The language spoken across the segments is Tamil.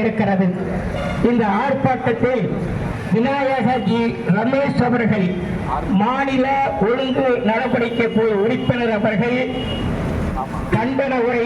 இருக்கிறது. இந்த ஆர்ப்பாட்டத்தில் விநாயகஜி ரமேஷ் அவர்கள், மாநில ஒழுங்கு நடவடிக்கை குழு உறுப்பினர் அவர்கள் கண்டன உரை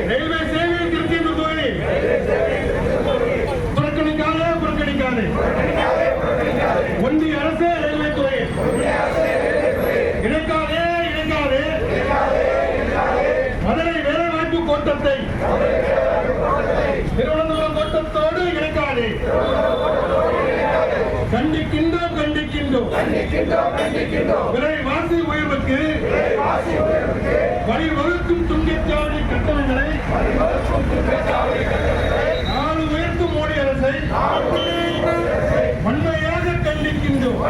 ரயில்வே சேவை திருச்சி புறக்கணிக்காதே ஒன்றிய அரசு ரயில்வே துறை இணைக்காதே மதுரை வேலைவாய்ப்பு கோட்டத்தை திருவனந்தபுரம் கோட்டத்தோடு இணைக்காதே. கண்டிக்கின்றோம் விலைவாசி உயர்வுக்கு வழிவகுக்கும் துண்டிச்சாவடி கட்டணங்களை நாடு உயர்த்தும் மோடி அரசை வன்மையாக கண்டிக்கின்றோம்.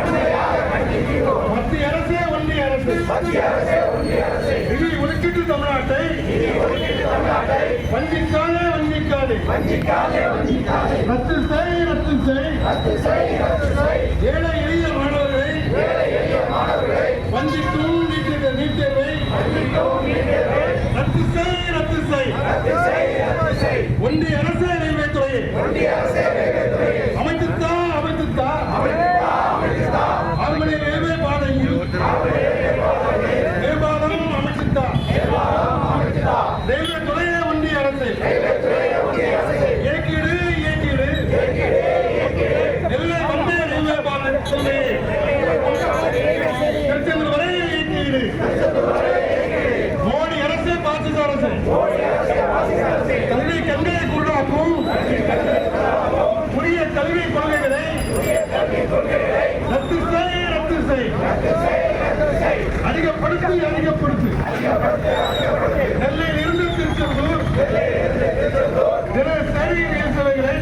மத்திய அரசே ஒன்றிய அரசு நிதி ஒதுக்கீட்டு தமிழ்நாட்டை வஞ்சிக்காதே ரத்து செய் ஏழை எளிய மாணவர்களை வஞ்சிக்கும் நீட் தேர்வை ரத்து செய். ஒன்றிய அரசு ரயில்வே துறையை அமைத்துத்தா 6 மணி ரயில்வே பாதையில் மேம்பாலம் அமைத்துத்தா. ரயில்வே துறையை ஒன்றிய அரசு இயக்கீடு நெல்லை வந்தே ரயில்வே பாதை திருச்செந்தூர் வரை இயக்கீடு. மோடி அரசு பாசிச அரசு கல்வி கண்களை குருடாக்கும் புதிய கல்வி கொள்கைகளை ரத்து செய். அதிகப்படுத்து. நெல்லையில் இருந்து திருச்செந்தூர் தினசரி ரயில் சேவைகளை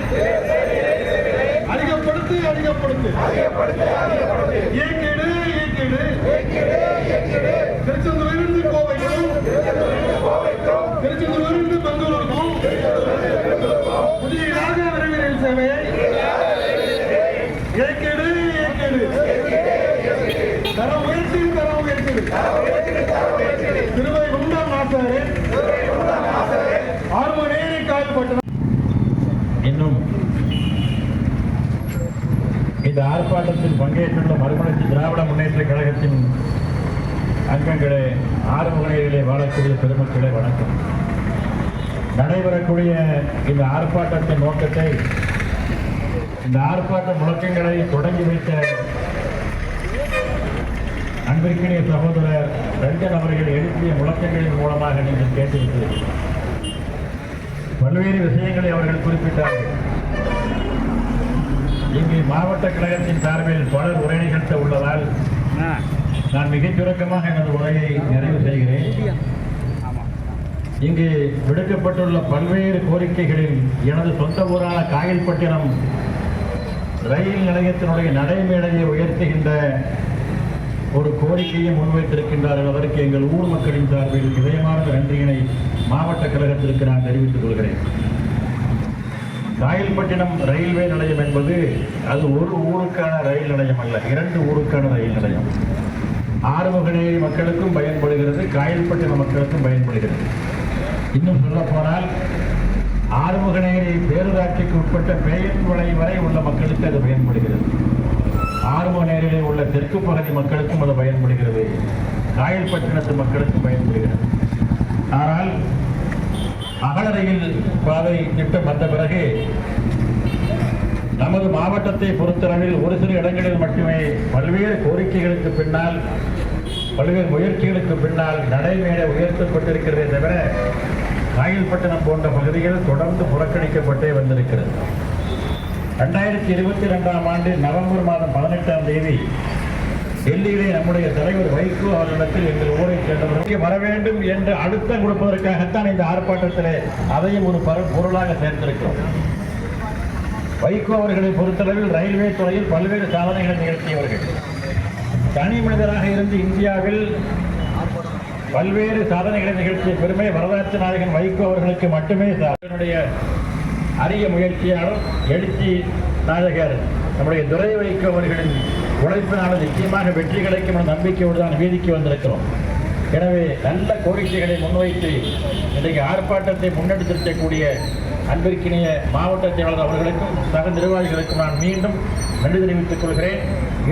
அதிகப்படுத்து. இயக்கீடு திருச்செந்தூரிலிருந்து கோவைக்கும் திருச்செந்தூரிலிருந்து பெங்களூருக்கும் புதியதாக விரைவு ரயில் சேவையை இயக்கீடு. தரம் உயர்த்தி. திருவைகுண்டம் நாசாறு 6 மணி நேரம் காயப்பட்டது. இன்னும் இந்த ஆர்ப்பாட்டத்தில் பங்கேற்றுள்ள மறுமலர்ச்சி திராவிட முன்னேற்ற கழகத்தின் அங்கங்களே, ஆறுமுகனையிலே வாழக்கூடிய பெருமக்களே வணக்கம். நடைபெறக்கூடிய இந்த ஆர்ப்பாட்டத்தின் நோக்கத்தை, இந்த ஆர்ப்பாட்ட முழக்கங்களை தொடங்கி வைத்த அன்பிற்கினிய சகோதரர் ரஞ்சன் அவர்கள் எழுப்பிய முழக்கங்களின் மூலமாக நீங்கள் கேட்டிருக்கிறீர்கள். பல்வேறு விஷயங்களை அவர்கள் குறிப்பிட்டார்கள். இங்கு மாவட்ட கழகத்தின் சார்பில் பலர் உரை நிகழ்த்த உள்ளதால் நான் மிகச் சுருக்கமாக எனது உரையை நிறைவு செய்கிறேன். இங்கு விடுக்கப்பட்டுள்ள பல்வேறு கோரிக்கைகளில் எனது சொந்த ஊரான காயல்பட்டினம் ரயில் நிலையத்தினுடைய நடைமேடையை உயர்த்துகின்ற ஒரு கோரிக்கையை முன்வைத்திருக்கின்றார்கள். அதற்கு எங்கள் ஊர் மக்களின் சார்பில் இதயமான நன்றியினை மாவட்ட கழகத்திற்கு நான் தெரிவித்துக் கொள்கிறேன். காயல்பட்டினம் ரயில்வே நிலையம் என்பது அது ஒரு ஊருக்கான ரயில் நிலையம் அல்ல, 2 ஊருக்கான ரயில் நிலையம். ஆறுமுகநேரி மக்களுக்கும் பயன்படுகிறது, காயல்பட்டினம் மக்களுக்கும் பயன்படுகிறது. இன்னும் சொல்ல போனால் ஆறுமுகநேரி பேரூராட்சிக்கு உட்பட்ட பேயன்விளை வரை உள்ள மக்களுக்கு அது பயன்படுகிறது. ஆறுமுகநேரியிலே உள்ள தெற்கு பகுதி மக்களுக்கும் அது பயன்படுகிறது, காயல்பட்டினத்து மக்களுக்கும் பயன்படுகிறது. ஆனால் அகல ரயில் பாதை திட்டம் வந்த பிறகு நமது மாவட்டத்தை பொறுத்தளவில் ஒரு சில இடங்களில் மட்டுமே பல்வேறு கோரிக்கைகளுக்கு பின்னால், பல்வேறு முயற்சிகளுக்கு பின்னால் நடைமேடை உயர்த்தப்பட்டிருக்கிறதே தவிர காயல்பட்டினம் போன்ற பகுதிகள் தொடர்ந்து புறக்கணிக்கப்பட்டே வந்திருக்கிறது. 2022ஆம் ஆண்டு நவம்பர் மாதம் 18ஆம் தேதி டெல்லியிலே நம்முடைய தலைவர் வைகோ அவர்களிடத்தில் எங்கள் ஊரை சேர்ந்தவர்களுக்கு வர வேண்டும் என்று அழுத்தம் கொடுப்பதற்காகத்தான் இந்த ஆர்ப்பாட்டத்திலே அதையும் ஒரு பொருளாக சேர்ந்திருக்கிறோம். வைகோ அவர்களை பொறுத்தளவில் ரயில்வே துறையில் பல்வேறு சாதனைகளை நிகழ்த்தியவர்கள். தனி மனிதராக இருந்து இந்தியாவில் பல்வேறு சாதனைகளை நிகழ்த்திய பெருமை வரலாற்று நாயகன் வைகோ அவர்களுக்கு மட்டுமே அதனுடைய அரிய முயற்சியாளர் எழுச்சி நாயகர் நம்முடைய துரை வைகோ அவர்களின் உழைப்பினால நிச்சயமாக வெற்றி கிடைக்கும் என்ற நம்பிக்கையோடு தான் வீதிக்கு வந்திருக்கிறோம். எனவே நல்ல கோரிக்கைகளை முன்வைத்து இன்றைக்கு ஆர்ப்பாட்டத்தை முன்னெடுத்திருக்கக்கூடிய அன்பிற்கினிய மாவட்ட செயலாளர் அவர்களுக்கும் சக நிர்வாகிகளுக்கும் நான் மீண்டும் நன்றி தெரிவித்துக் கொள்கிறேன்.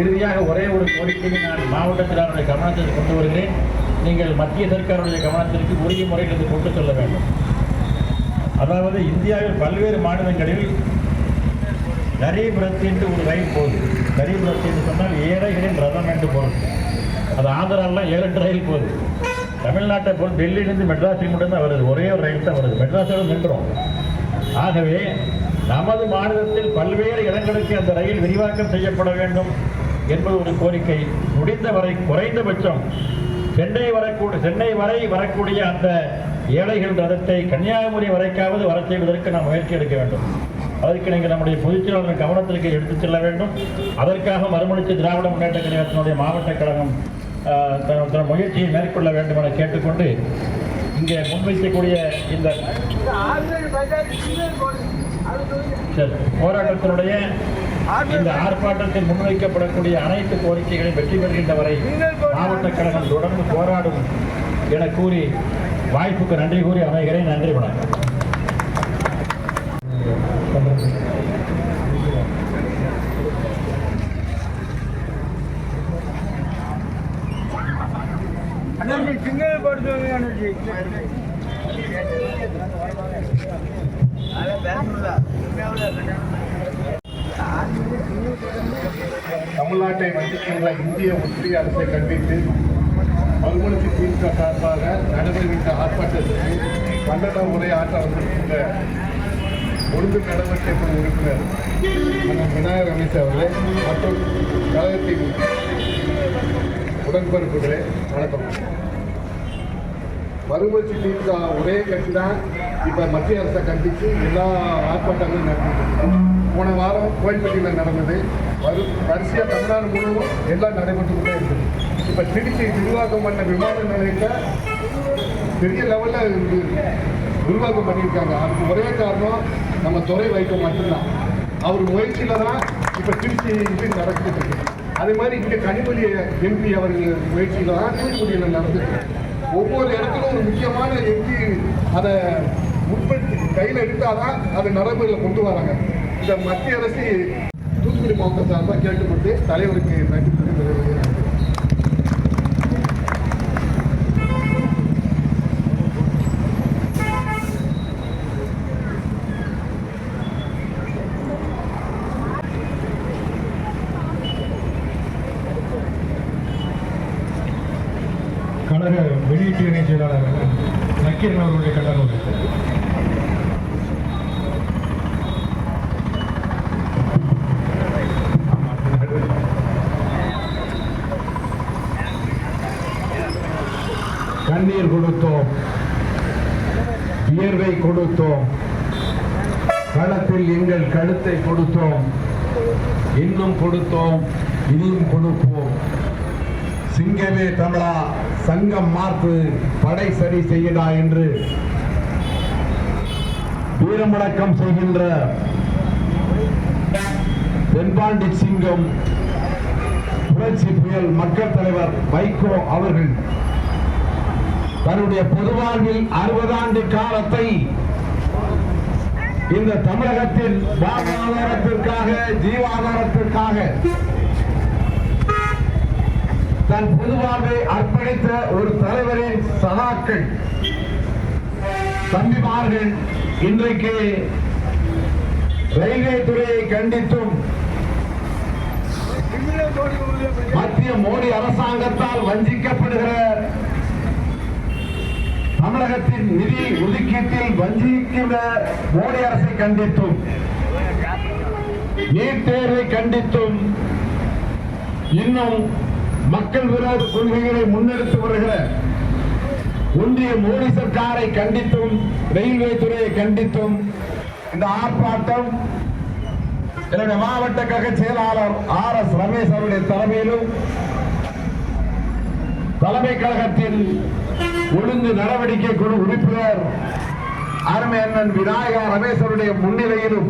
இறுதியாக ஒரே ஒரு கோரிக்கையை நான் மாவட்ட செயலாளருடைய கவனத்திற்கு கொண்டு வருகிறேன். நீங்கள் மத்திய சர்க்காருடைய கவனத்திற்கு உரிய முறையில் இது கொண்டு செல்ல வேண்டும். அதாவது இந்தியாவில் பல்வேறு மாநிலங்களில் கரீப் ரத் என்று ஒரு ரயில் போகுது. கரீப் ரத் என்று சொன்னால் ஏழைகளின் ரதம் என்று பொருள். அது ஆந்திராலாம் 7-8 ரயில் போகுது. தமிழ்நாட்டை போல் டெல்லியிலிருந்து மெட்ராஸுக்கு மட்டும்தான் வருது, ஒரே ஒரு ரயில் தான் வருது. மெட்ராஸில் நின்றோம். ஆகவே நமது மாநிலத்தில் பல்வேறு இடங்களுக்கு அந்த ரயில் விரிவாக்கம் செய்யப்பட வேண்டும் என்பது ஒரு கோரிக்கை. முடிந்தவரை குறைந்தபட்சம் சென்னை வரை வரக்கூடிய அந்த ஏழைகள் ரதத்தை கன்னியாகுமரி வரைக்காவது வர செய்வதற்கு நாம் முயற்சி எடுக்க வேண்டும். அதற்கு நீங்கள் நம்முடைய பொதுச்செயலாளர் கவனத்திற்கு எடுத்துச் செல்ல வேண்டும். அதற்காக மறுமலர்ச்சி திராவிட முன்னேற்ற கழகத்தினுடைய மாவட்ட கழகம் தன் முயற்சியை மேற்கொள்ள வேண்டும் என கேட்டுக்கொண்டு இங்கே முன்வைக்கக்கூடிய இந்த போராட்டத்தினுடைய இந்த ஆர்ப்பாட்டத்தில் முன்வைக்கப்படக்கூடிய அனைத்து கோரிக்கைகளையும் வெற்றி பெறுகின்ற வரை மாவட்ட கழகம் தொடர்ந்து போராடும் என கூறி வாய்ப்புக்கு நன்றி கூறி அமைகிறேன். நன்றி, வணக்கம். தமிழ்நாட்டை வந்திக்கின்ற இந்திய ஒன்றிய அரசை கண்டித்து மறுமலர்ச்சி திமுக சார்பாக நடைபெறுகின்ற ஆர்ப்பாட்டத்திற்கு 12ஆம் முறை ஆற்ற வந்திருக்கின்ற ஒழுங்கு நடவடிக்கை குழு உறுப்பினர் விநாயகர் ரமேஷ் அவர்களே மற்றும் கழகத்தின் உடன்பிறப்புகளே வணக்கம். மறுமலர்ச்சி திமுக ஒரே கட்சி தான் இப்போ மத்திய அரசை கண்டித்து எல்லா ஆர்ப்பாட்டங்களும் நடந்துட்டு. போன வாரம் கோயில்பட்டியில் நடந்தது. வரிசையாக தமிழ்நாடு முழுவதும் எல்லாம் நடைபெற்று கொண்டே இருக்குது. இப்போ திருச்சி விரிவாக்கம் பண்ண விமான நிலையத்தை பெரிய லெவலில் விரிவாக்கம் பண்ணியிருக்காங்க. அதுக்கு ஒரே காரணம் நம்ம துறை வைக்க மட்டும்தான். அவர் முயற்சியில் தான் இப்போ திருச்சி இது நடந்துட்டு இருக்கு. அதே மாதிரி இங்கே கனிமொழி எம்பி அவர்கள் முயற்சியில் தான் தூத்துக்குடியில் நடந்துருக்கு. ஒவ்வொரு இடத்துலும் ஒரு முக்கியமான எம்பி அதை உற்பத்தி கையில் எடுத்தாதான் அதை நடைமுறையில் கொண்டு வராங்க. இந்த மத்திய அரசு தூத்துக்குடி மாவட்ட சார்பாக கேட்டுக்கொண்டு தலைவருக்கு நன்றி தெரிவித்துக் கழக வெளியீட்டு இணை செயலாளர் நக்கீரன் அவர்களுடைய கண்டனம். கண்ணீர் கொடுத்தோம், வியர்வை கொடுத்தோம், களத்தில் எங்கள் கழுத்தை கொடுத்தோம், இன்னும் கொடுத்தோம், இனியும் கொடுப்போம். சிங்கமே தமிழா, சங்கம் மாற்று, படை சரி செய்யடா என்று வீரமுழக்கம் செய்கின்ற தென்பாண்டி சிங்கம் புரட்சி புயல் மக்கள் தலைவர் வைகோ அவர்கள் தன்னுடைய பொது வாழ்வில் 60 ஆண்டு காலத்தை இந்த தமிழகத்தின் வாழ்வாதாரத்திற்காக, ஜீவாதாரத்திற்காக தன் பொது வாழ்வை அர்ப்பணித்த ஒரு தலைவரின் சகாக்கள், தம்பிமார்கள் இன்றைக்கு ரயில்வே துறையை கண்டித்தும் மத்திய மோடி அரசாங்கத்தால் வஞ்சிக்கப்படுகிற தமிழகத்தின் நிதி ஒதுக்கீட்டில் வஞ்சிக்கிற மோடி அரசை கண்டித்தும், நீட் தேர்வை கண்டித்தும், இன்னும் மக்கள் விரோத கொள்கைகளை முன்னெடுத்து வருகிற ஒன்றிய மோடி சர்க்காரை கண்டித்தும், ரயில்வே துறையை கண்டித்தும் இந்த ஆர்ப்பாட்டம் என்னுடைய மாவட்ட கழக செயலாளர் RS ரமேஷ் அவருடைய தலைமையிலும், தலைமை கழகத்தின் ஒழுங்கு நடவடிக்கை குழு உறுப்பினர் அருமை அண்ணன் விநாயகா ரமேஷ் அவருடைய முன்னிலையிலும்,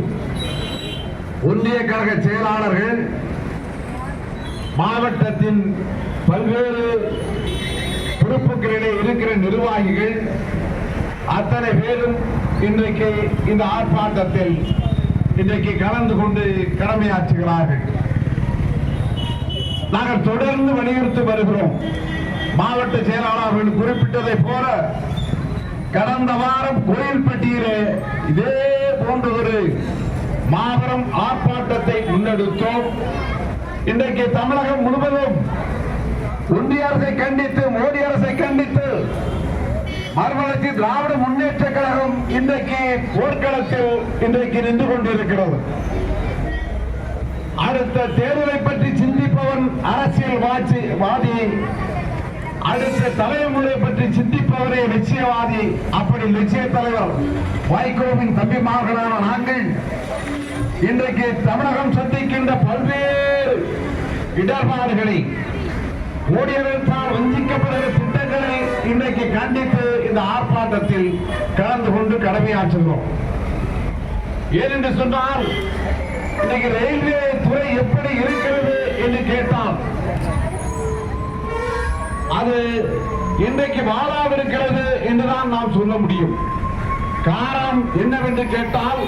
ஒன்றிய கழக செயலாளர்கள், மாவட்டத்தின் பல்வேறு பொறுப்புகளிலே இருக்கிற நிர்வாகிகள் அத்தனை பேரும் இன்றைக்கு இந்த ஆர்ப்பாட்டத்தில் இன்றைக்கு கலந்து கொண்டு கடமையாற்றுகிறார்கள். நாங்கள் தொடர்ந்து வலியுறுத்தி வருகிறோம். மாவட்ட செயலாளர்கள் குறிப்பிட்டதை போல கடந்த வாரம் கோயில்பட்டியிலே இதே போன்ற ஒரு மாபெரும் ஆர்ப்பாட்டத்தை முன்னெடுத்தோம். இன்றைக்கு தமிழகம் முழுவதும் ஒன்றிய அரசை கண்டித்து, மோடி அரசை கண்டித்து மறுமலர்ச்சி திராவிட முன்னேற்ற கழகம் இன்றைக்கு போர்க்களத்தில் இன்றைக்கு நின்று கொண்டிருக்கிறது. அடுத்த தேர்தலை பற்றி சிந்திப்பவன் அரசியல்வாதி, அடுத்த தலைமுறை பற்றி சிந்திப்பவரே நிச்சயவாதி. அப்படி நிச்சய தலைவர் வைகோவின் தம்பிமார்களான நாங்கள் இன்றைக்கு தமிழகம் சந்திக்கின்ற பல்வேறு இடர்பாடுகளை, மோடி அரசால் வஞ்சிக்கப்படுகிற திட்டங்களை இன்றைக்கு கண்டித்து இந்த ஆர்ப்பாட்டத்தில் கலந்து கொண்டு கடமையாற்றுகிறோம். ஏனென்று சொன்னால் இன்றைக்கு ரயில்வே துறை எப்படி இருக்கிறது என்று கேட்டால் அது இன்றைக்கு வாழாவிருக்கிறது என்றுதான் நாம் சொல்ல முடியும். காரணம் என்னவென்று கேட்டால்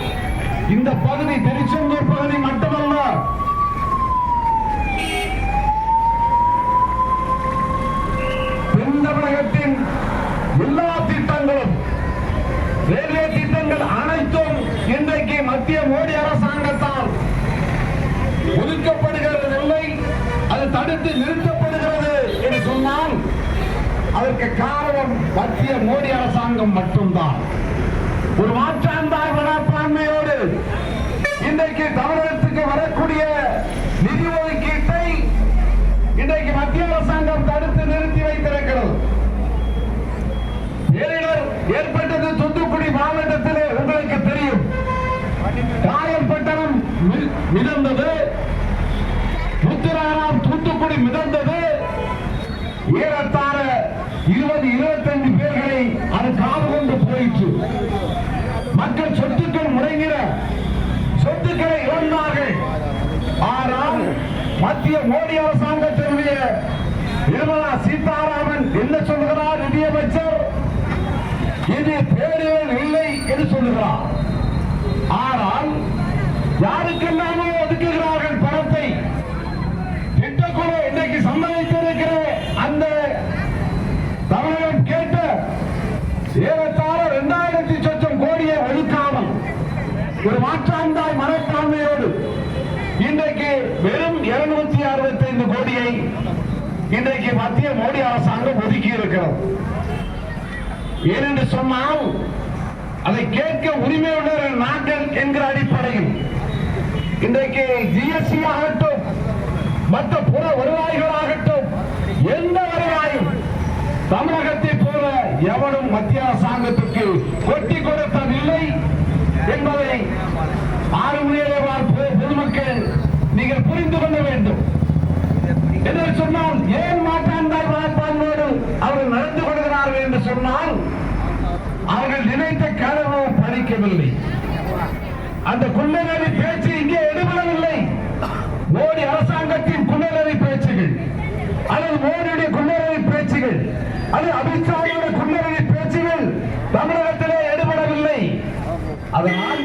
இந்த பகுதி திருச்செந்தூர் பகுதி மட்டுமல்ல, தமிழகத்தின் எல்லா திட்டங்களும், ரயில்வே திட்டங்கள் அனைத்தும் இன்றைக்கு மத்திய மோடி அரசாங்கத்தால் ஒதுக்கப்படுகிறதில்லை, அது தடுத்து நிறுத்தப்படுகிறது என்று சொன்னால் அதற்கு காரணம் மத்திய மோடி அரசாங்கம் மட்டும்தான். ஒரு மாற்றாந்தாய் மனப்பான்மையோடு இன்றைக்கு தமிழகத்துக்கு வரக்கூடிய நிதி ஒதுக்கீட்டை இன்றைக்கு மத்திய அரசாங்கம் தடுத்து நிறுத்தி வைத்திருக்கிறது. பேரிடர் ஏற்பட்டது தூத்துக்குடி மாவட்டத்திலே உங்களுக்கு தெரியும். காயல்பட்டணம் மிதந்தது, முத்துராராம் தூத்துக்குடி மிதந்தது. ஏறத்தாழ 20-25 பேர்களை அது காவு கொண்டு போயிற்று. மக்கள் சொத்துக்கள் முடங்கின, சொத்துக்களை இழந்தார்கள். ஆனால் மத்திய மோடி அரசாங்கத்தினுடைய நிர்மலா சீதாராமன் என்ன சொல்கிறார்? நிதியமைச்சர் இது பேரிடர் இல்லை என்று சொல்லுகிறார். ஆனால் யாருக்கெல்லாமோ ஒதுக்குகிறார்கள் பணத்தை. திட்டக்குழு இன்றைக்கு சம்மதித்திருக்கிற அந்த தமிழகம் கேட்ட ஏறத்தாழ 2000 லட்சம் கோடியை ஒதுக்காமல் ஒரு மாற்றாந்தாய் மனப்பான்மையோடு இன்றைக்கு வெறும் 265 கோடியை இன்றைக்கு மத்திய மோடி அரசாங்கம் ஒதுக்கி இருக்கிறது. ஏனென்று சொன்னால் அதை கேட்க உரிமையுள்ள நாங்கள் என்கிற அடிப்படையில் இன்றைக்கு ஜிஎஸ்டி ஆகட்டும், மற்ற புற வருவாய்களாகட்டும், எந்த வருவாயும் தமிழகத்தை போல எவனும் மத்திய அரசாங்கத்துக்கு கொட்டி கொடுத்ததில்லை என்பதை ஆறுமுறையிலே பொதுமக்கள் நீங்கள் புரிந்து கொள்ள வேண்டும். என்று சொன்னால் ஏன் மாற்றாந்தாய் மனப்பான்மையோடு அவர்கள் நடந்து கொள்கிறார்கள் என்று சொன்னால் அவர்கள் நினைத்த கனவு பழிக்கவில்லை. அந்த குள்ளநெறி பேச்சு இங்கே எடுபடவில்லை. மோடி அரசாங்கத்தின் குள்ளநெறி பேச்சுகள் அல்லது மோடியுடைய குள்ளநெறி பேச்சுகள் அல்லது அமித்ஷாவுடைய குள்ளநெறி பேச்சுகள் தமிழகத்திலே எடுபடவில்லை. அதனால்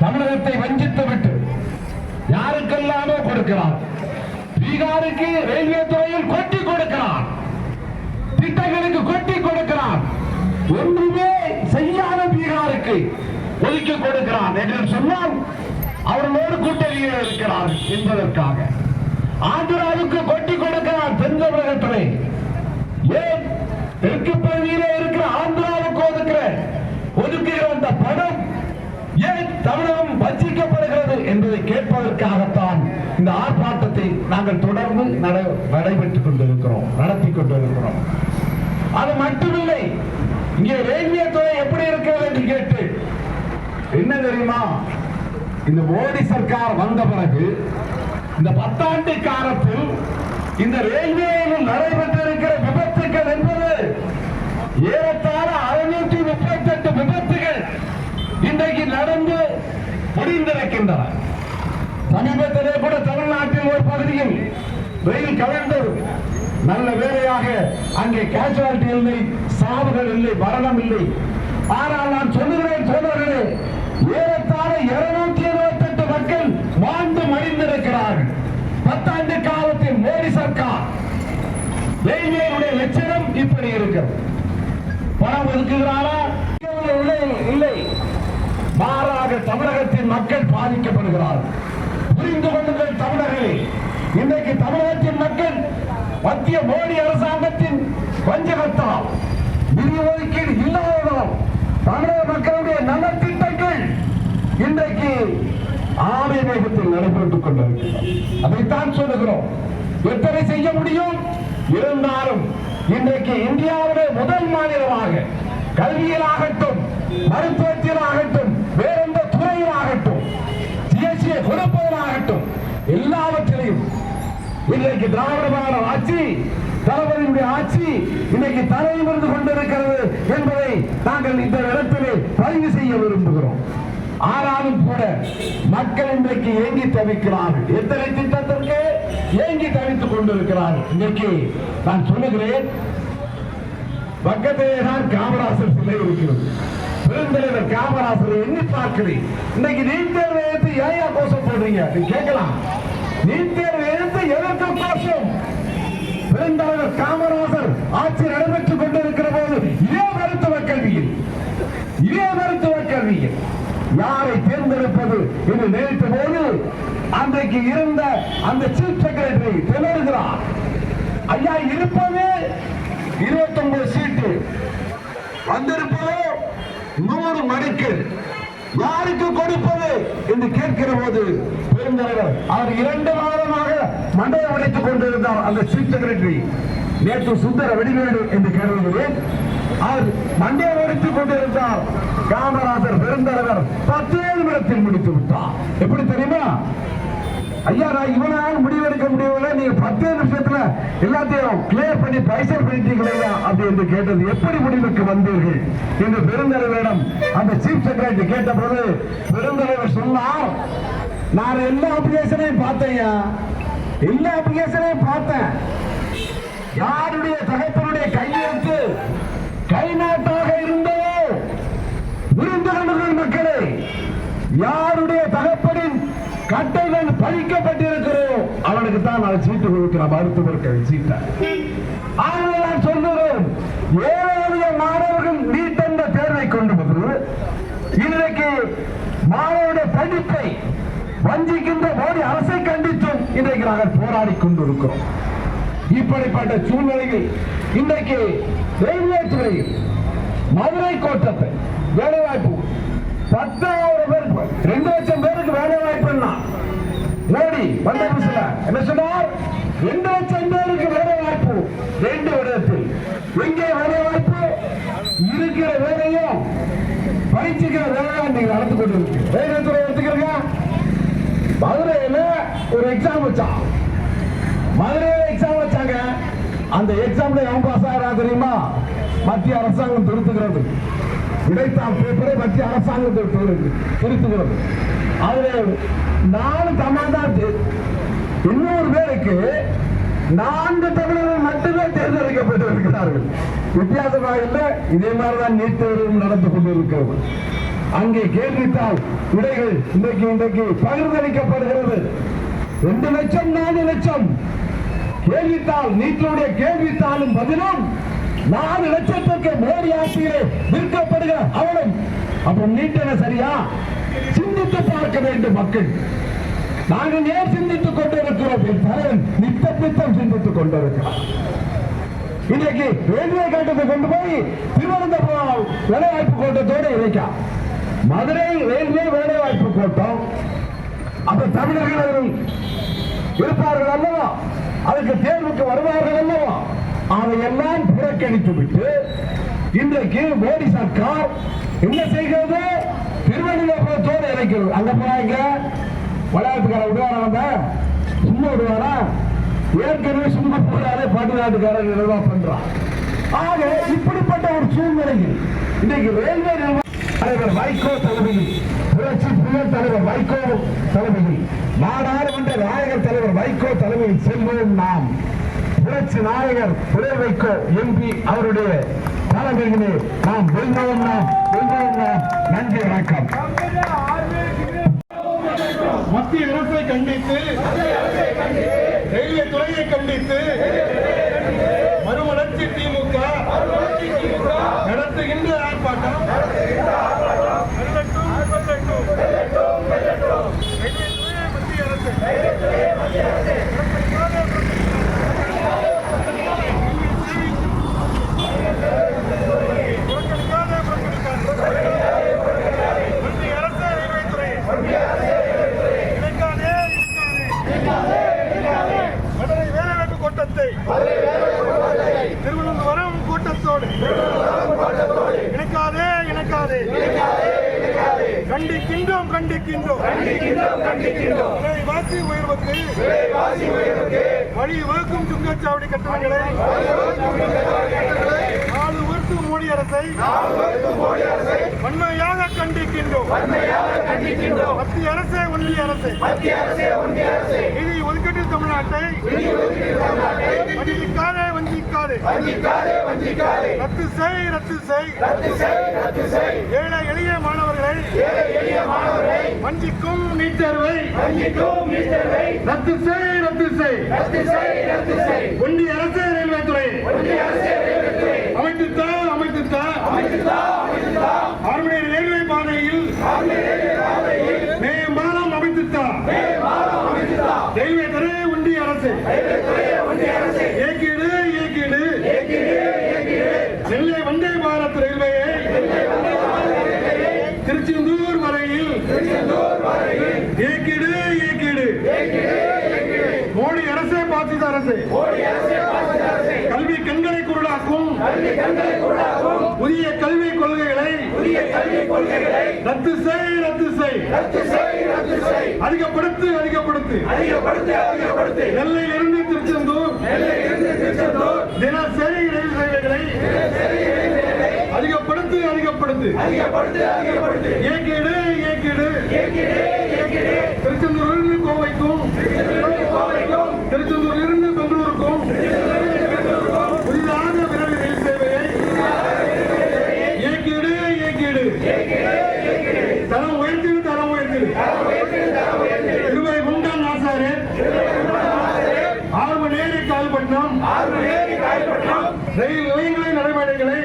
தமிழகத்தை வஞ்சித்துவிட்டு யாருக்கெல்லாமோ கொடுக்கிறார். பீகாருக்கு ரயில்வே துறையில் கொட்டி கொடுக்கிறார், திட்டங்களுக்கு கொட்டி கொடுக்கிறார். ஒன்றுமே செய்யாத பீகாருக்கு ஒதுக்கி கொடுக்கிறான் என்று சொன்னால் அவர்களோடு கூட்டணியில் இருக்கிறார் என்பதற்காக. ஆந்திராவுக்கு கொட்டி கொடுக்கிறார் தென் தமிழகத்திலே. ஏன் தெற்கு பகுதியிலே இருக்கிற ஆந்திராவுக்கு ஒதுக்குகிற அந்த பணம் ஏன் தமிழகம் வஞ்சிக்கப்படுகிறது என்பதை கேட்பதற்காகத்தான் இந்த ஆர்ப்பாட்டத்தை நாங்கள் தொடர்ந்து நடைபெற்றுக் கொண்டிருக்கிறோம், நடத்தி கொண்டிருக்கிறோம். அது மட்டுமில்லை, இங்கே ரயில்வே துறை எப்படி இருக்கிறது என்று கேட்டு என்ன தெரியுமா, இந்த மோடி சர்க்கார் வந்த பிறகு இந்த 10 ஆண்டு காலத்தில் இந்த ரயில்வேயில் நடைபெற்றிருக்கிற விபத்துகள் என்பது ஏறத்தாழ 638 விபத்துகள் இன்றைக்கு நடந்து முடிந்திருக்கின்றன. சமீபத்திலே கூட தமிழ்நாட்டில் ஒரு பகுதியில் ரயில் கவிழ்ந்தது. நல்ல வேளையாக அங்கே கேஷுவாலிட்டி இல்லை, சாவுகள் இல்லை, மரணம் இல்லை. ஆனால் நான் சொல்லுகிறேன் தோழர்களே, ஏறத்தாழ 278 மக்கள் வாழ்ந்து மடிந்திருக்கிறார்கள். 10 ஆண்டு காலத்தில் மோடி சர்க்கார் ரயில்வேயுடைய லட்சணம் இப்படி இருக்கிறது. பணம் ஒதுக்குகிறாரா? இல்லை. மாறாக தமிழகத்தின் மக்கள் பாதிக்கப்படுகிறார்கள். புரிந்து கொள்ளுங்கள் தமிழர்களே, இன்றைக்கு தமிழகத்தின் மக்கள் மத்திய மோடி அரசாங்கத்தின் வஞ்சகத்தால், நிதி ஒதுக்கீடு இல்லாததால் தமிழக மக்களுடைய நலத்திட்டங்கள் இன்றைக்கு ஆமை வேகத்தில் நடைபெற்றுக் கொண்டிருக்கிறது. அதைத்தான் சொல்லுகிறோம். எத்தனை செய்ய முடியும்? இருந்தாலும் இன்றைக்கு இந்தியாவுடைய முதல் மாநிலமாக கல்வியிலாகட்டும், மருத்துவத்திலாகட்டும், வேறெந்த துறையிலாகட்டும், தேசிய கொடுப்பதிலாகட்டும், எல்லாவற்றிலையும் இன்றைக்கு திராவிட மாடல் ஆட்சி, தளபதியுடைய ஆட்சி இன்றைக்கு தலையிலிருந்து கொண்டிருக்கிறது என்பதை நாங்கள் இந்த இடத்திலே பதிவு செய்ய விரும்புகிறோம். ஆனாலும் கூட மக்கள் இன்றைக்கு ஏங்கி தவிக்கிறார்கள். எத்தனை திட்டத்திற்கு ஏங்கி தவித்துக் கொண்டிருக்கிறார்கள். இன்றைக்கு நான் சொல்லுகிறேன், பக்கத்திலே தான் காமராசர் சிலை இருக்கிறது. பெருந்தலைவர் காமராசரை எண்ணி பார்க்கிறேன். இன்னைக்கு நீட் தேர்வை எடுத்து ஏன் கோஷம் போடுறீங்க கேட்கலாம். நீட் தேர்வை எடுத்து எதற்கு கோஷம்? பெருந்தலைவர் காமராசர் ஆட்சி நடைபெற்றுக் கொண்டிருக்கிற போது இதே மருத்துவ கல்வியில் யாரை தேர்ந்தெடுப்பது என்று நினைத்த போது அன்றைக்கு இருந்த அந்த சீஃப் செக்ரட்டரி திணறுகிறார். ஐயா, இருப்பது 29 சீட்டு, வந்திருப்பதோ 100 மணிக்கு, யாருக்கு கொடுப்பது என்று கேட்கிற போது பெருந்தலைவர் அவர் 2 மாதமாக மண்டலம் உடைத்துக் கொண்டிருந்தார். அந்த சீஃப் செக்ரட்டரி நேற்று சுந்தர வெடிவேடு என்று கேட்கிறேன், அவர் மண்டலம் உடைத்துக் கொண்டிருந்தார். காமராஜர் பெருந்தலைவர் 10 நிமிடத்தில் முடித்து விட்டார். எப்படி தெரியுமா? ஐயா, நான் இவனால் முடிவெடுக்க முடியவில்லை, நீங்க 10 நிமிஷத்துல எல்லாத்தையும் கிளியர் பண்ணி பைசல் பண்ணிட்டீங்களா அப்படி என்று கேட்டது. எப்படி முடிவுக்கு வந்தீர்கள் என்று பெருந்தலைவரிடம் அந்த சீஃப் செக்ரட்டரி கேட்டபோது பெருந்தலைவர் சொன்னார், நான் எல்லா அப்ளிகேஷனையும் பார்த்தேன், எல்லா அப்ளிகேஷனையும் பார்த்தேன். யாருடைய தகப்பனுடைய கையெழுத்து கை நாட்டாக இருந்ததோ புரிந்து கொள்ளுங்கள் மக்களே, யாருடைய தகப்பனின் கட்டைகள் பழிக்கப்பட்டிருக்கிறோம் அவனுக்கு தான் நான் சீட்டு கொடுக்கிற மருத்துவர்கள் சீட்டை. ஆனால் நான் சொல்லுகிறேன், ஏழு மாணவர்கள் நீட் என்ற தேர்வை கொண்டு வந்து இன்றைக்கு மாணவருடைய படிப்பை வஞ்சிக்கின்ற மோடி அரசை கண்டித்தும் இன்றைக்கு நாங்கள் போராடி கொண்டிருக்கிறோம். இப்படிப்பட்ட சூழ்நிலையில் இன்றைக்கு ரயில்வே துறையில் மதுரை கோட்டத்தை வேலைவாய்ப்பு 10,000 பேர் 2 லட்சம் பேருக்கு வேலை வாய்ப்பு மோடி வந்த புதுசுல என்ன சொன்னார்? 2 லட்சம் பேருக்கு வேலை வாய்ப்பு 2 இடத்தில். எங்கே வேலை வாய்ப்பு? வேலையும் பயிற்சிக்கிற வேலையும் இன்னைக்கு நடந்து கொண்டு இருக்கு. ரயில்வே துறை எடுத்துக்கிறீங்க, மதுரையில ஒரு எக்ஸாம் வச்சான். மதுரையில எக்ஸாம் வச்சாங்க. அந்த எக்ஸாம்ல எவன் பாஸ் ஆகிறா தெரியுமா? மத்திய அரசாங்கம் திருத்துகிறது. விடைத்தாள் பேப்பரை மத்திய அரசாங்கம் திருத்துகிறது. அதுல 4 தமிழ்நாட்டு, இன்னொரு பேருக்கு 4 தமிழர்கள் மட்டுமே தேர்ந்தெடுக்கப்பட்டு இருக்கிறார்கள். வித்தியாசமாக இல்லை. இதே மாதிரிதான் நீட் தேர்வும் நடந்து கொண்டிருக்கிறது. அங்கே கேள்வித்தாள் விடைகள் இன்றைக்கு பகிர்ந்தளிக்கப்படுகிறது. 2 லட்சம் 4 லட்சம் கேள்வித்தாள், நீட்டுடைய கேள்வித்தாளும் பதிலும் 4 லட்சத்திற்கு மோடி ஆட்சியிலே விற்கப்படுகிற அவளும். அப்ப நீட்டென சரியா? சிந்தித்து பார்க்க வேண்டும் மக்கள். நாங்கள் ஏன் சிந்தித்துக் கொண்டிருக்கிறோம்? என் தலைவன் நித்தம் சிந்தித்துக் கொண்டிருக்கிறார். இன்றைக்கு ரயில்வே கட்டத்தை கொண்டு போய் திருவனந்தபுரம் வேலைவாய்ப்பு கோட்டத்தோடு இணைக்க, மதுரை ரயில்வே வேலைவாய்ப்பு கோட்டம். அப்ப தமிழர்கள் இருப்பார்கள் அல்லவா? அதுக்கு தேர்வுக்கு வருவார்கள் அல்லவா? அதையெல்லாம் புறக்கணித்து விட்டு இன்றைக்கு மோடி சர்க்கார் என்ன செய்கிறது? திருவனந்தபுரத்தோடு இணைக்கிறது. அங்க போனாங்க விளையாட்டுக்கார விடுவாரா? வந்த சும்மா விடுவாரா? ஏற்கனவே சும்மா போறாரு பாட்டுநாட்டுக்காரர் நிர்வாகம் பண்றான். ஆக இப்படிப்பட்ட ஒரு சூழ்நிலையில் இன்றைக்கு ரயில்வே தலைவர் வைகோ தலைமையில், புரட்சி புயல் தலைவர் வைகோ தலைமையில், நாடாளுமன்ற நாயகர் தலைவர் வைகோ தலைமையில் செல்வோம் நாம். புரட்சி நாயகர் துறை வைகோ எம்பி அவருடைய தலைமையிலே நாம் வெல்வோம். நன்றி, வணக்கம். மத்திய அரசை கண்டித்து, ரயில்வே துறையை கண்டித்து மறுமலர்ச்சி திமுக நடத்துகின்ற ஆர்ப்பாட்டம் திருவனந்தபுரம் கூட்டத்தோடு இணைக்காதே. கண்டிக்கின்றோம். விலைவாசி உயர்வுக்கு வழி வகுக்கும் சுங்கச்சாவடி கட்டணங்களை நாடு உயர்த்தும் மோடி அரசை வன்மையாக கண்டிக்கின்றோம். மத்திய அரசே, ஒன்றிய அரசை நிதி ஒதுக்கீட்டில் தமிழ்நாட்டை வஞ்சிக்காதே. ரத்து செய். ஏழை எளிய மாணவர்களை வஞ்சிக்கும் நீட் தேர்வை ரத்து செய். ஒன்றிய அரசு ரயில்வே துறை அமைத்துத்தா. 6 மணி ரயில்வே பாதையில் மேம்பாலம் அமைத்துத்தா. ரயில்வே துறை ஒன்றிய அரசு ஏகீடு. நெல்லை வந்தே பாரத் ரயில்வேயை திருச்செந்தூர் வரையில் ஏகீடு. மோடி அரசே, பாசிச அரசு கல்வி கண்களை குருடாக்கும் புதிய கல்விக் கொள்கைகளை ரத்து செய். அதிகப்படுத்து. நெல்லையிலிருந்து திருச்செந்தூர் தினசரி ரயில் சேவைகளை அதிகப்படுத்து. ஏகீடு. திருச்செந்தூரிலிருந்து கோவைக்கும், திருச்செந்தூரிலிருந்து பெங்களூருக்கும் புதிதாக விரைவு ரயில் சேவையை ஏகீடு. தரம் உயர்த்திடு. இருவை குண்டான் நாசாரு 6 மணி நேரம் கால்பட்டினம் ரயில் நிலையங்களை நடைமுறைகளை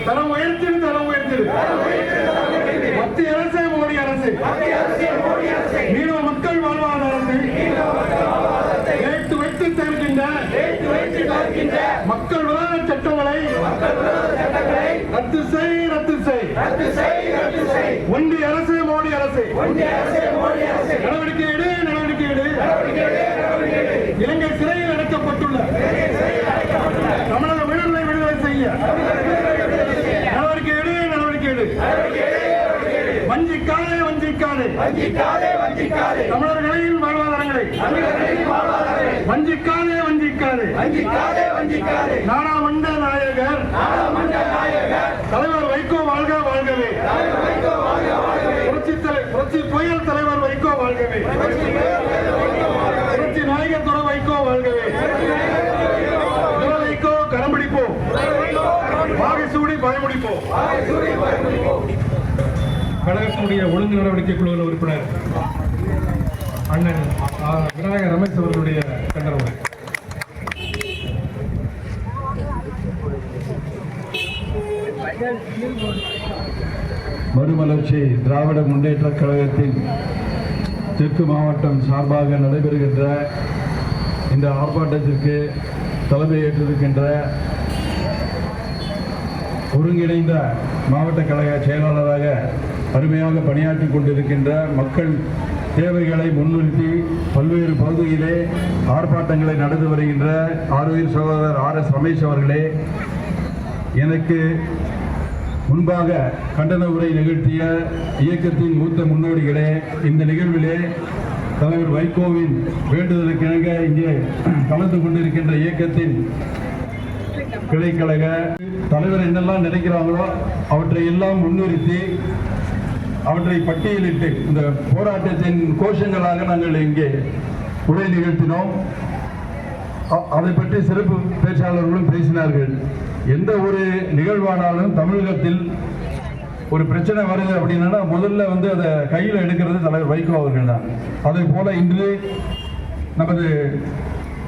தரம் உயர்த்திடு. மத்திய அரசு, மோடி அரசு மீனவ மக்கள் வாழ்வாதாரத்தை நேற்று வைத்து தருகின்ற மக்கள் விரோத சட்டங்களை ரத்து செய். ஒன்றிய அரசு, மோடி அரசு நடவடிக்கை எடு. இலங்கை சிறையில் அடைக்கப்பட்டுள்ள தமிழக மீனவர்களை விடுதலை செய்ய தமிழர்களின் வாழ்வாதாரங்களை வஞ்சிக்காதே. நாடாளுமன்ற நாயகர் தலைவர் வைகோ வாழ்க வாழ்கவே. புரட்சி புயல் தலைவர் வைகோ வாழ்கவே. புரட்சி நாயகர் துறை வைகோ வாழ்கவே. வைகோ கரம் பிடிப்போம், வாகை சூடி பயமுடிப்போம். கழகத்தினுடைய ஒழுங்கு நடவடிக்கை குழுவில் உறுப்பினர் அண்ணன் விநாயகர் ரமேஷ் அவர்களுடைய கண்டனம். மறுமலர்ச்சி திராவிட முன்னேற்ற கழகத்தின் தெற்கு மாவட்டம் சார்பாக நடைபெறுகின்ற இந்த ஆர்ப்பாட்டத்திற்கு தலைமையேற்றிருக்கின்ற ஒருங்கிணைந்த மாவட்ட கழக செயலாளராக அருமையாக பணியாற்றிக் கொண்டிருக்கின்ற மக்கள் தேவைகளை முன்னிறுத்தி பல்வேறு பகுதியிலே ஆர்ப்பாட்டங்களை நடந்து வருகின்ற ஆரோக்கிய சகோதரர் RS ரமேஷ் அவர்களே, எனக்கு முன்பாக கண்டன உரை நிகழ்த்திய இயக்கத்தின் மூத்த முன்னோடிகளே, இந்த நிகழ்விலே தலைவர் வைகோவின் வேண்டுதலுக்கிணங்க இங்கே கலந்து கொண்டிருக்கின்ற இயக்கத்தின் கிளைக்கழக தலைவர் என்னெல்லாம் நினைக்கிறாங்களோ அவற்றை எல்லாம் முன்னிறுத்தி அவற்றை பட்டியலிட்டு இந்த போராட்டத்தின் கோஷங்களாக நாங்கள் இங்கே உரை நிகழ்த்தினோம். அதை பற்றி சிறப்பு பேச்சாளர்களும் பேசினார்கள். எந்த ஒரு நிகழ்வானாலும் தமிழகத்தில் ஒரு பிரச்சனை வருது அப்படின்னா முதல்ல அதை கையில் எடுக்கிறது தலைவர் வைகோ அவர்கள் தான். அதே போல இன்று நமது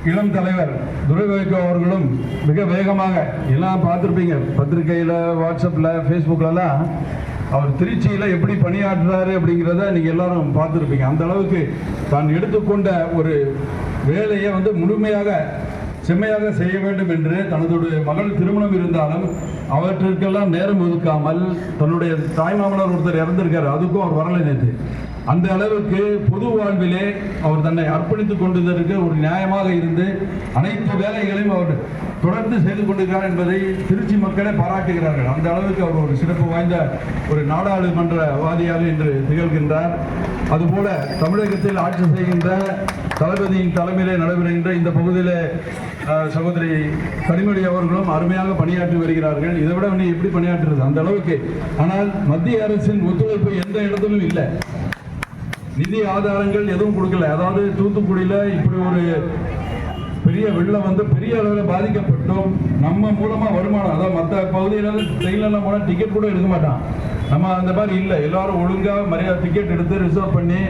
இளம் தலைவர் துரை வைகோ அவர்களும் மிக வேகமாக எல்லாம் பார்த்துருப்பீங்க, பத்திரிகையில், வாட்ஸ்அப்பில், ஃபேஸ்புக்கிலலாம் அவர் திருச்சியில் எப்படி பணியாற்றுறாரு அப்படிங்கிறத நீங்கள் எல்லாரும் பார்த்துருப்பீங்க. அந்த அளவுக்கு தான் எடுத்துக்கொண்ட ஒரு வேலையை முழுமையாக செம்மையாக செய்ய வேண்டும் என்று தனது மகள் திருமணம் இருந்தாலும் அவற்றிற்கெல்லாம் நேரம் ஒதுக்காமல் தன்னுடைய தாய்மாமனார் ஒருத்தர் இறந்திருக்காரு, அதுக்கும் அவர் வரலை நேற்று. அந்த அளவுக்கு பொது வாழ்விலே அவர் தன்னை அர்ப்பணித்துக் கொண்டதற்கு ஒரு நியாயமாக இருந்து அனைத்து வேலைகளையும் அவர் தொடர்ந்து செய்து கொண்டிருக்கிறார் என்பதை திருச்சி மக்களே பாராட்டுகிறார்கள். அந்த அளவுக்கு அவர் ஒரு சிறப்பு வாய்ந்த ஒரு நாடாளுமன்றவாதியாக இன்று திகழ்கின்றார். அதுபோல தமிழகத்தில் ஆட்சி செய்கின்ற தளபதியின் தலைமையிலே நடைபெறுகின்ற இந்த பகுதியிலே சகோதரி கனிமொழி அவர்களும் அருமையாக பணியாற்றி வருகிறார்கள். இதை விட எப்படி பணியாற்றுறது அந்த அளவுக்கு. ஆனால் மத்திய அரசின் ஒத்துழைப்பு எந்த இடத்திலும் இல்லை, நிதி ஆதாரங்கள் எதுவும் கொடுக்கல. அதாவது தூத்துக்குடியில் இப்படி ஒரு பெரிய வெள்ளம் பெரிய அளவில் பாதிக்கப்பட்டோம். நம்ம மூலமா வருமானம், அதாவது மற்ற பகுதியில் ட்ரெயின்லாம் போனால் டிக்கெட் கூட எடுக்க மாட்டான். நம்ம அந்த மாதிரி இல்லை, எல்லாரும் ஒழுங்காக மரியாதை டிக்கெட் எடுத்து ரிசர்வ் பண்ணி,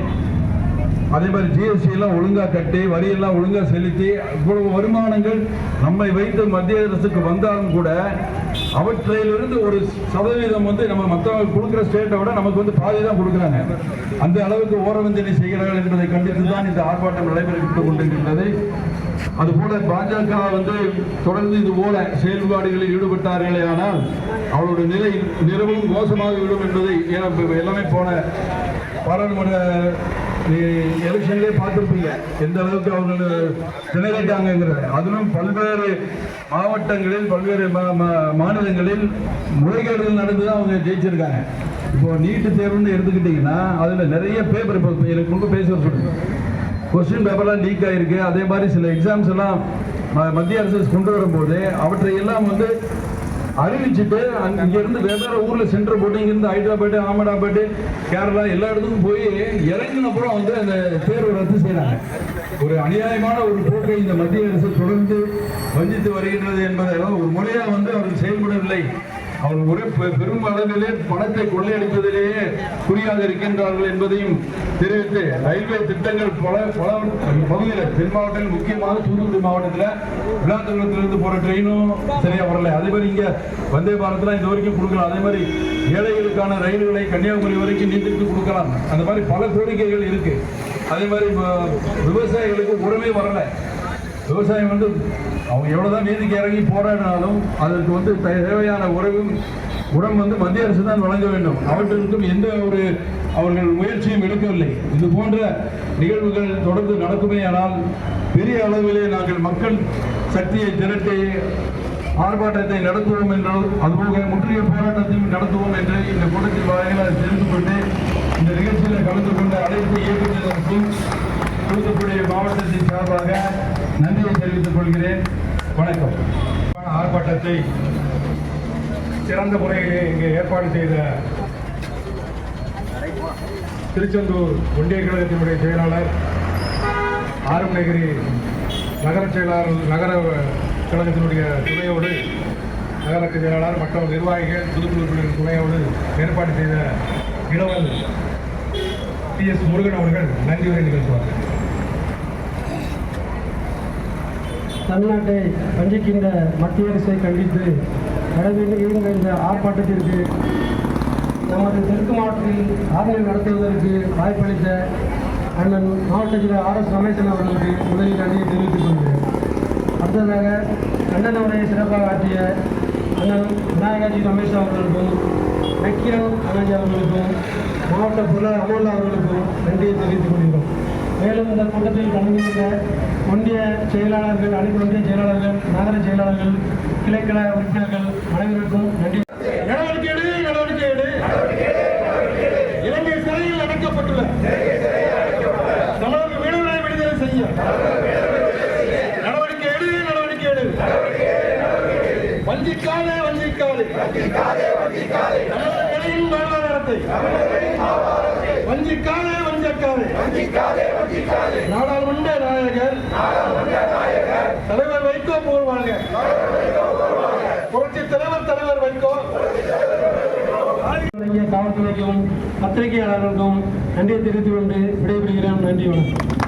அதே மாதிரி ஜிஎஸ்டி எல்லாம் ஒழுங்காக கட்டி, வரியெல்லாம் ஒழுங்காக செலுத்தி, இவ்வளவு வருமானங்கள் நம்மை வைத்து மத்திய அரசுக்கு வந்தாலும் கூட அவற்றிலிருந்து ஒரு சதவீதம் நம்ம மற்றவங்க கொடுக்குற ஸ்டேட்டை விட நமக்கு பாதி தான் கொடுக்குறாங்க. அந்த அளவுக்கு ஓரவஞ்சனை செய்கிறார்கள் என்பதை கண்டித்து தான் இந்த ஆர்ப்பாட்டம் நடைபெற்றுக் கொண்டிருக்கின்றது. அதுபோல பாஜக தொடர்ந்து இது போல செயல்பாடுகளில் ஈடுபட்டார்களே ஆனால் அவருடைய நிலை மிகவும் மோசமாகிவிடும் என்பதை எல்லாமே போன பாராளுமன்ற எலெக்ஷன்லேயே பார்த்துருப்பீங்க எந்த அளவுக்கு அவர்கள் திணறிட்டாங்கிறது. அதிலும் பல்வேறு மாவட்டங்களில் பல்வேறு மாநிலங்களில் முறைகேடுகள் நடந்து தான் அவங்க ஜெயிச்சிருக்காங்க. இப்போ நீட்டு தேர்வுன்னு எடுத்துக்கிட்டிங்கன்னா அதில் நிறைய பேப்பர், இப்போ எனக்கு ரொம்ப பேச சொல்லுங்க, கொஸ்டின் பேப்பர்லாம் லீக் ஆகிருக்கு. அதே மாதிரி சில எக்ஸாம்ஸ் எல்லாம் மத்திய அரசு கொண்டு வரும்போது அவற்றை எல்லாம் அறிவிச்சுட்டு இங்கிருந்து வெவ்வேறு ஊரில் சென்டர் போட்டு இங்கிருந்து ஹைதராபாத், அகமதாபாத், கேரளா எல்லா இடத்துக்கும் போய் இறங்கினப்புறம் அந்த தேர்வு ரத்து செய்யறாங்க. ஒரு அநியாயமான ஒரு போக்கை இந்த மத்திய அரசு தொடர்ந்து வஞ்சித்து வருகின்றது என்பதெல்லாம் ஒரு முறையாக அவர்கள் செயல்படவில்லை. அவர்கள் ஒரே பெரும் அளவிலே பணத்தை கொள்ளையடிப்பதிலேயே குறியாக இருக்கின்றார்கள் என்பதையும் தெரிவித்து, ரயில்வே திட்டங்கள் பல பகுதியில் தென் மாவட்டங்கள், முக்கியமாக தூத்துக்குடி மாவட்டத்தில் விழாத்தகுளத்திலிருந்து போற ட்ரெயினும் சரியா வரல. அதே மாதிரி இங்க வந்தே பாரத்லாம் இது வரைக்கும் கொடுக்கலாம். அதே மாதிரி ஏழைகளுக்கான ரயில்களை கன்னியாகுமரி வரைக்கும் நீட்டித்து கொடுக்கலாம். அந்த மாதிரி பல கோரிக்கைகள் இருக்கு. அதே மாதிரி விவசாயிகளுக்கு உரமே வரல. விவசாயம் அவங்க எவ்வளவுதான் நீதிக்கு இறங்கி போராடினாலும் அதற்கு தேவையான உரம் மத்திய அரசு தான் வழங்க வேண்டும். அவற்றிற்கும் எந்த ஒரு அவர்கள் முயற்சியும் எடுக்கவில்லை. இது போன்ற நிகழ்வுகள் தொடர்ந்து நடக்குமே ஆனால் பெரிய அளவிலே நாங்கள் மக்கள் சக்தியை திரட்டி ஆர்ப்பாட்டத்தை நடத்துவோம் என்றும் அதுபோக முற்றுகை போராட்டத்தையும் நடத்துவோம் என்று இந்த கூட்டத்தில் வாயிலாக தெரிந்து கொண்டு இந்த நிகழ்ச்சியில் கலந்து கொண்ட அனைத்து இயக்குநர்களுக்கும் தூத்துக்குடி மாவட்டத்தின் சார்பாக நன்றியை தெரிவித்துக் கொள்கிறேன். வணக்கம். ஆர்ப்பாட்டத்தை சிறந்த முறையிலே இங்கே ஏற்பாடு செய்த திருச்செந்தூர் ஒன்றிய கழகத்தினுடைய செயலாளர், ஆறுமலைகிரி நகர செயலாளர், நகர கழகத்தினுடைய துணையோடு நகர செயலாளர் மற்றும் நிர்வாகிகள் பொதுக்குழுக்களின் துணையோடு ஏற்பாடு செய்த இளவல் PS முருகன் அவர்கள் நன்றி உரை நிகழ்த்துவார்கள். தமிழ்நாட்டை வஞ்சிக்கின்ற மத்திய அரசை கண்டித்து நடைபெறுகின்ற இந்த ஆர்ப்பாட்டத்திற்கு நமது தெற்கு மாவட்டத்தில் ஆர்வம் நடத்துவதற்கு வாய்ப்பளித்த அண்ணன் மாவட்ட செயலர் RS ரமேசன் அவர்களுக்கு முதலில் நன்றியை தெரிவித்துக் கொள்கிறேன். அடுத்ததாக கண்டன உரையை சிறப்பாக ஆற்றிய அண்ணன் விநாயகாஜி ரமேஷ் அவர்களுக்கும், நக்கீரன் அண்ணாஜி அவர்களுக்கும், மாவட்ட பொருளாளர் அமோல்லா அவர்களுக்கும் நன்றியை தெரிவித்துக் கொள்கிறோம். மேலும் இந்த கூட்டத்தில் கலந்து கொண்ட ஒன்றிய செயலாளர்கள், அனைத்து ஒன்றிய செயலாளர்கள், நகர செயலாளர்கள், கிளைக்கழக உறுப்பினர்கள் அனைவருக்கும் நன்றி. நடவடிக்கை எடு, நடவடிக்கை எடு. இலங்கை சிறையில் அடைக்கப்பட்டுள்ள தமிழக மீனவர்களை விடுதலை செய்ய நடவடிக்கை எடு, நடவடிக்கை எடு. வஞ்சிக்காதே, வஞ்சிக்காதே. தமிழர்களின் வாழ்வாதாரத்தை வஞ்சிக்காதே, வஞ்சிக்காதே. நாடாளுமன்ற நாயகர் தலைவர் வைகோ போல் வாழ்க. புரட்சி தலைவர் வைகோ. காவல்துறைக்கும் பத்திரிகையாளர்களுக்கும் நன்றியை தெரிவித்துக் கொண்டு விடைபெறுகிறேன். நன்றி, வணக்கம்.